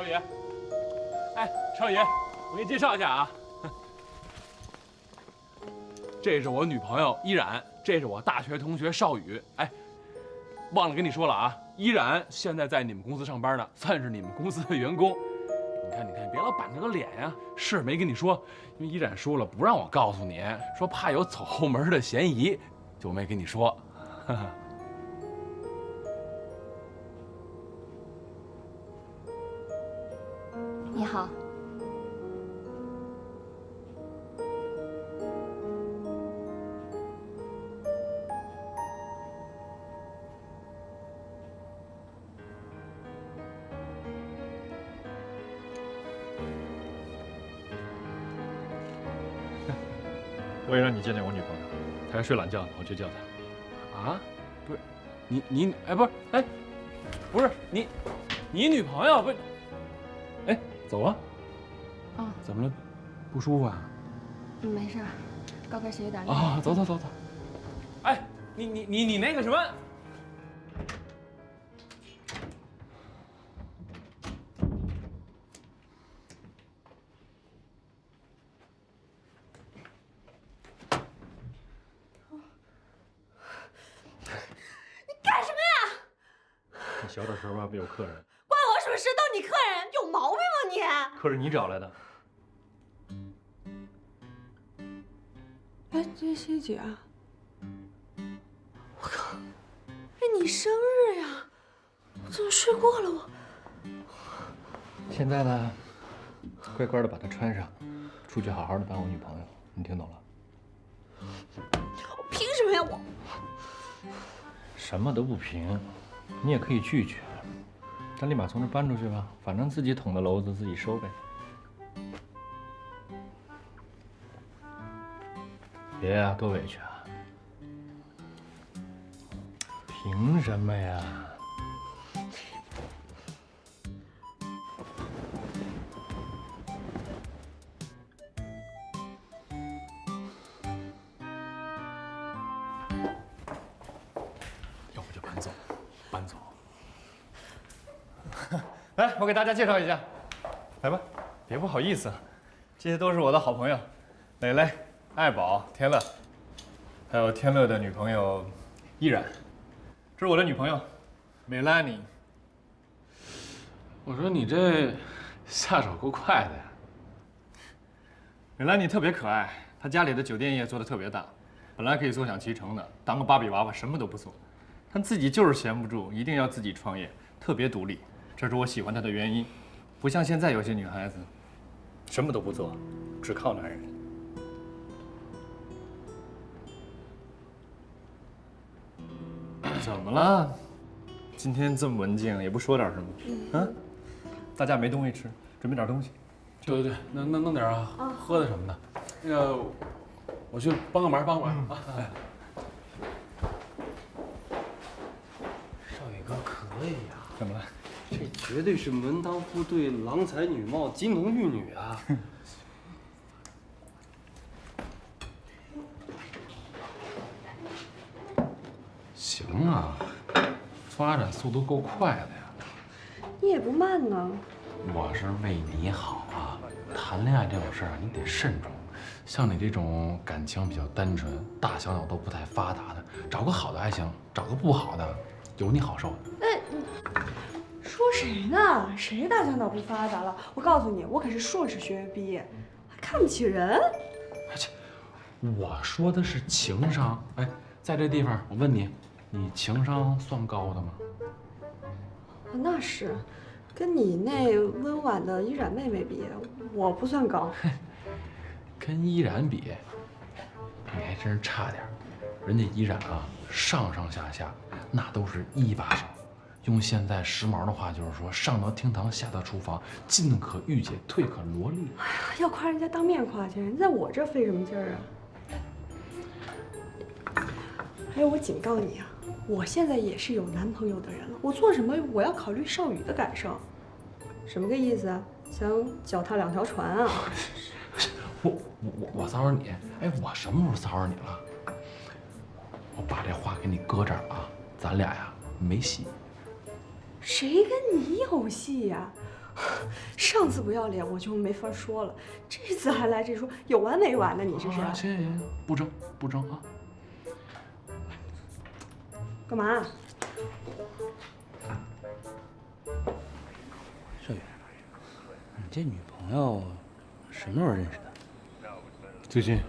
少爷，哎，少爷，我给你介绍一下啊，这是我女朋友依然，这是我大学同学邵宇。哎，忘了跟你说了啊，依然现在在你们公司上班呢，算是你们公司的员工。你看，别老板着个脸呀。是没跟你说，因为依然说了不让我告诉你，说怕有走后门的嫌疑，就没跟你说。哈哈。你好，我也让你见见我女朋友，她还睡懒觉呢，我去叫她。啊，不是，你哎，不是，哎，不是你女朋友不是？哎，走啊！哦，怎么了？不舒服啊？没事儿，高跟鞋有点累。啊，走。哎，你那个什么？干什么呀？你小点声吧，别有客人。关我什么事？都你客人，有毛病吗你？客人你找来的。哎，这些姐啊！我靠！哎，你生日呀？我怎么睡过了我？现在呢，乖乖的把它穿上，出去好好的当我女朋友，你听懂了？我凭什么呀我？什么都不凭，你也可以拒绝，咱立马从这搬出去吧，反正自己捅的篓子自己收呗。别呀，多委屈啊！凭什么呀？要不就搬走，搬走。来，我给大家介绍一下，来吧，别不好意思，这些都是我的好朋友，蕾蕾、爱宝、天乐，还有天乐的女朋友依然，这是我的女朋友美拉尼。我说你这下手够快的呀。美拉尼特别可爱，她家里的酒店业做得特别大，本来可以坐享其成的，当个芭比娃娃什么都不做，但自己就是闲不住，一定要自己创业，特别独立，这是我喜欢她的原因。不像现在有些女孩子，什么都不做，只靠男人。怎么了？今天这么文静，也不说点什么？嗯，大家没东西吃，准备点东西。对，弄点啊喝的什么的。那个，我去帮个忙啊。哎，少宇哥可以呀，怎么了？这绝对是门当户对、郎才女貌、金童玉女啊！行啊，发展速度够快的呀。你也不慢呢。我是为你好啊，谈恋爱这种事儿你得慎重。像你这种感情比较单纯、大小脑都不太发达的，找个好的还行，找个不好的，有你好受的。哎，说谁呢？谁大小脑不发达了？我告诉你，我可是硕士学位毕业，还看不起人。我说的是情商。哎，在这地方，我问你，你情商算高的吗？那是，跟你那温婉的依然妹妹比，我不算高。跟依然比，你还真是差点儿。人家依然啊，上上下下那都是一把手。用现在时髦的话就是说，上得厅堂，下得厨房，进可御姐，退可萝莉。哎呀，要夸人家当面夸去，人在我这费什么劲儿啊？还有，我警告你啊，我现在也是有男朋友的人了，我做什么我要考虑少宇的感受。什么个意思啊？想脚踏两条船啊？我骚扰你？哎，我什么时候骚扰你了？我把这话给你搁这儿啊，咱俩呀没戏。谁跟你有戏呀？上次不要脸我就没法说了，这次还来这出，有完没完呢？你这是？行行行，不争不争啊！干嘛？少宇，你这女朋友什么时候认识的？最近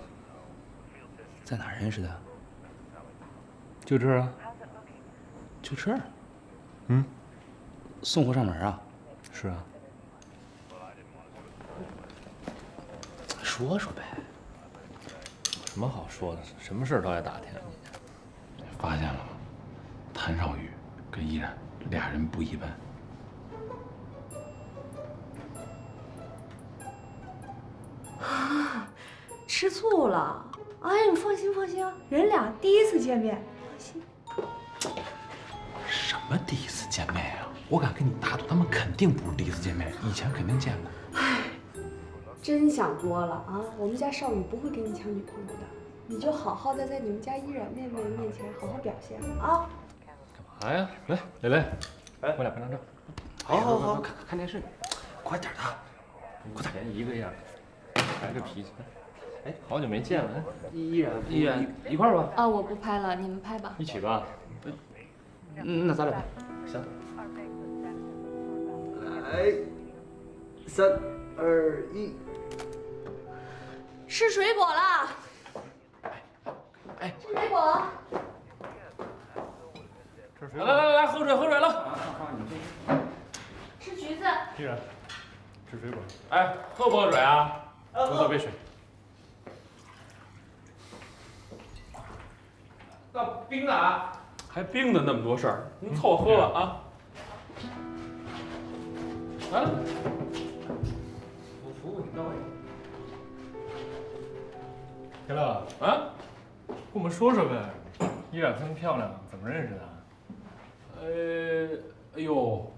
在哪儿认识的？就这儿啊？就这儿。嗯，送货上门啊？是啊。说说呗。什么好说的？什么事儿都爱打听你。发现了吗？谭少宇跟依然俩人不一般。吃醋了？哎，你放心放心啊，人俩第一次见面，放心。什么第一次见面啊？我敢跟你打赌，他们肯定不是第一次见面，以前肯定见过。真想多了啊！我们家少宇不会给你抢女朋友的，你就好好的在你们家依然妹妹面前好好表现啊！干嘛呀？来，蕾蕾，哎，我俩拍张照。好，看电视，快点的，快点，一个样，来个脾气。哎，好久没见了，依然一块儿吧，啊，我不拍了，你们拍吧。一起吧。那咱俩拍。行。来，3、2、1。吃水果啦！哎，吃水果。吃水果。来，喝水了。吃橘子。依然，吃水果。哎，喝不喝水啊？多倒杯水。那冰的啊？还冰的那么多事儿，您凑合喝吧啊。来了，我服务你到位。天乐啊，跟我们说说呗，依然这么漂亮，怎么认识的？哎呦，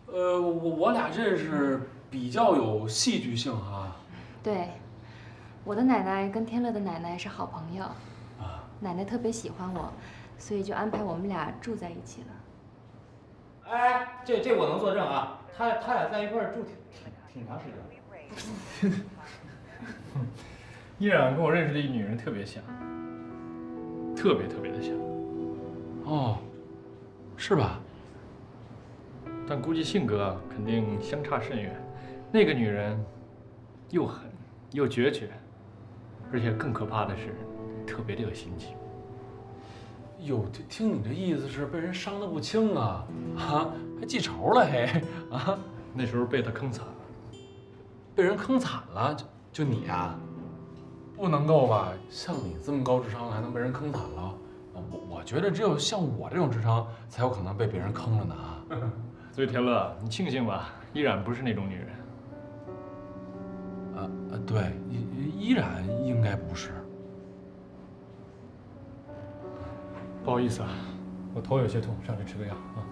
我俩认识比较有戏剧性哈。对，我的奶奶跟天乐的奶奶是好朋友，奶奶特别喜欢我，所以就安排我们俩住在一起了。哎，这我能作证啊，他俩在一块儿住挺长时间。依然跟我认识的一女人特别像，特别的像，哦，是吧？但估计性格肯定相差甚远。那个女人又狠又决绝，而且更可怕的是，特别的有心机。哟，听你这意思是被人伤得不轻啊？啊，还记仇了嘿？啊，那时候被她坑惨了。被人坑惨了？就你呀？不能够吧？像你这么高智商还能被人坑惨了？我觉得只有像我这种智商才有可能被别人坑了呢啊！所以天乐，你庆幸吧，依然不是那种女人。对，依然应该不是。不好意思啊，我头有些痛，上去吃个药啊。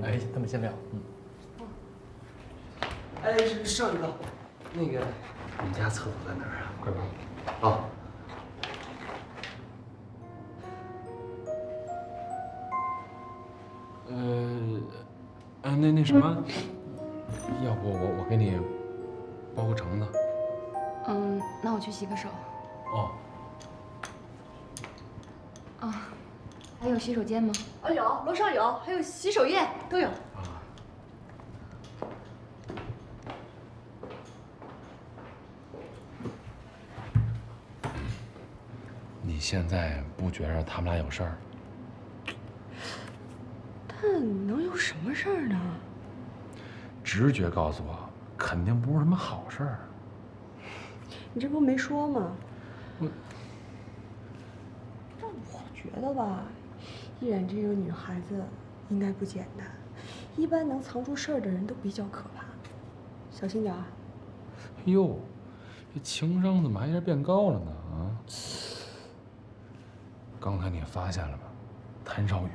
哎，他们先聊。哎，少宇哥，那个，你们家厕所在哪儿啊？快帮我。啊。那什么，要不我给你包个橙子。那我去洗个手。哦。啊，还有洗手间吗？有，楼上有，还有洗手液都有。你现在不觉着他们俩有事儿？但能有什么事儿呢？直觉告诉我，肯定不是什么好事儿。你这不没说吗？我觉得吧，依然这个女孩子应该不简单，一般能藏住事儿的人都比较可怕，小心点儿。哟，这情商怎么还一下变高了呢？啊！刚才你发现了吗？谭少宇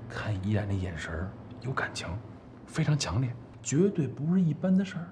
看依然的眼神有感情，非常强烈，绝对不是一般的事儿。